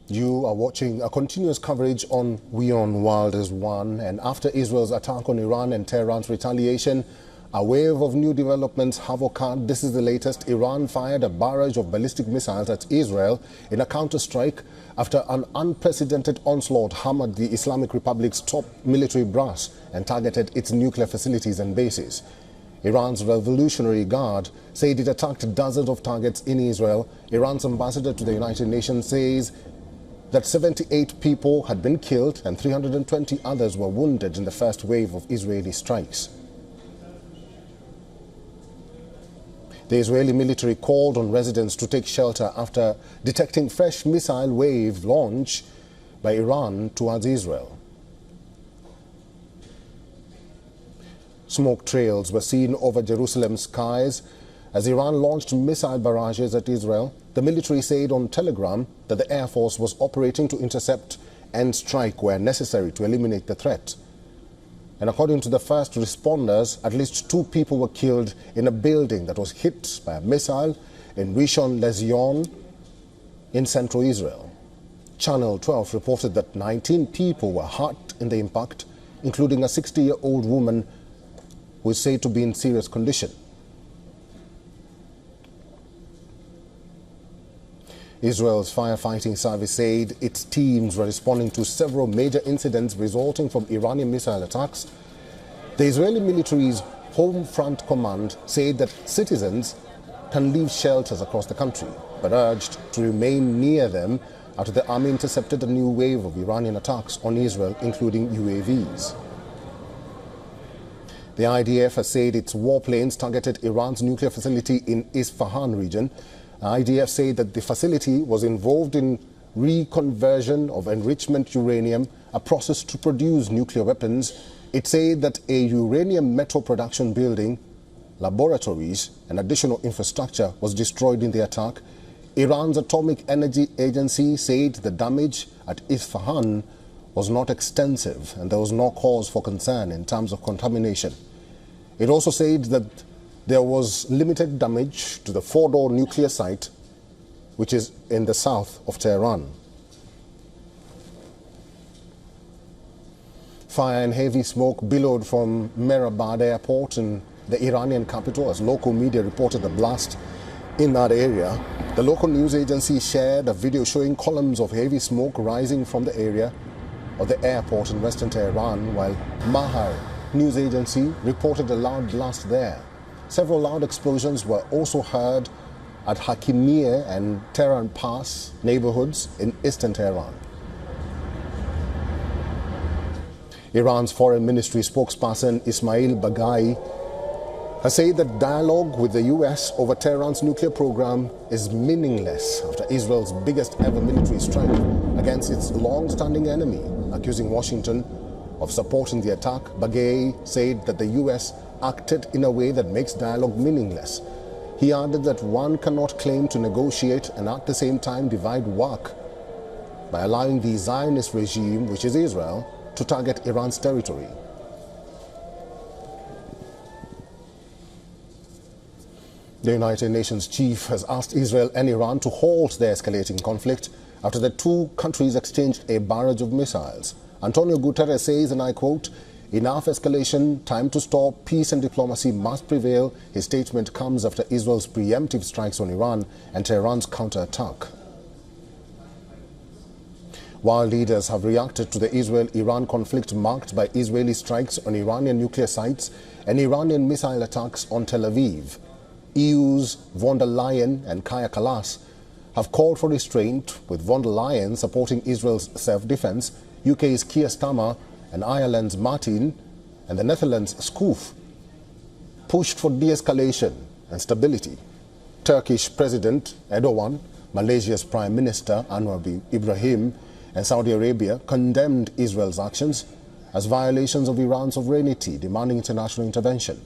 You are watching a continuous coverage on WION World is One, and after Israel's attack on Iran and Tehran's retaliation, a wave of new developments have occurred. This is the latest. Iran fired a barrage of ballistic missiles at Israel in a counter-strike after an unprecedented onslaught hammered the Islamic Republic's top military brass and targeted its nuclear facilities and bases. Iran's Revolutionary Guard said it attacked dozens of targets in Israel. Iran's ambassador to the United Nations says that 78 people had been killed and 320 others were wounded in the first wave of Israeli strikes. The Israeli military called on residents to take shelter after detecting fresh missile wave launch by Iran towards Israel. Smoke trails were seen over Jerusalem's skies as Iran launched missile barrages at Israel. The military said on Telegram that the Air Force was operating to intercept and strike where necessary to eliminate the threat. And according to the first responders, at least 2 people were killed in a building that was hit by a missile in Rishon LeZion in central Israel. Channel 12 reported that 19 people were hurt in the impact, including a 60-year-old woman who is said to be in serious condition. Israel's firefighting service said its teams were responding to several major incidents resulting from Iranian missile attacks. The Israeli military's Home Front Command said that citizens can leave shelters across the country, but urged to remain near them after the army intercepted a new wave of Iranian attacks on Israel, including UAVs. The IDF has said its warplanes targeted Iran's nuclear facility in Isfahan region. IDF said that the facility was involved in reconversion of enrichment uranium, a process to produce nuclear weapons. It said that a uranium metal production building, laboratories, and additional infrastructure was destroyed in the attack. Iran's Atomic Energy Agency said the damage at Isfahan was not extensive and there was no cause for concern in terms of contamination. It also said that there was limited damage to the Fordow nuclear site, which is in the south of Tehran. Fire and heavy smoke billowed from Mehrabad airport in the Iranian capital as local media reported the blast in that area. The local news agency shared a video showing columns of heavy smoke rising from the area of the airport in western Tehran, while Mahar news agency reported a loud blast there. Several loud explosions were also heard at Hakimiyeh and Tehran Pass neighborhoods in eastern Tehran. Iran's foreign ministry spokesperson Ismail Baghai has said that dialogue with the US over Tehran's nuclear program is meaningless after Israel's biggest ever military strike against its long-standing enemy, accusing Washington of supporting the attack. Baghai said that the US acted in a way that makes dialogue meaningless. He added that one cannot claim to negotiate and at the same time divide work by allowing the Zionist regime, which is Israel, to target Iran's territory. The United Nations chief has asked Israel and Iran to halt the escalating conflict after the 2 countries exchanged a barrage of missiles. Antonio Guterres says, and I quote, "Enough escalation, time to stop, peace and diplomacy must prevail." His statement comes after Israel's preemptive strikes on Iran and Tehran's counterattack. While leaders have reacted to the Israel-Iran conflict marked by Israeli strikes on Iranian nuclear sites and Iranian missile attacks on Tel Aviv, EU's von der Leyen and Kaja Kallas have called for restraint, with von der Leyen supporting Israel's self-defense, UK's Keir Starmer and Ireland's Martin and the Netherlands' Schoof pushed for de-escalation and stability. Turkish President Erdogan, Malaysia's Prime Minister Anwar Ibrahim and Saudi Arabia condemned Israel's actions as violations of Iran's sovereignty, demanding international intervention.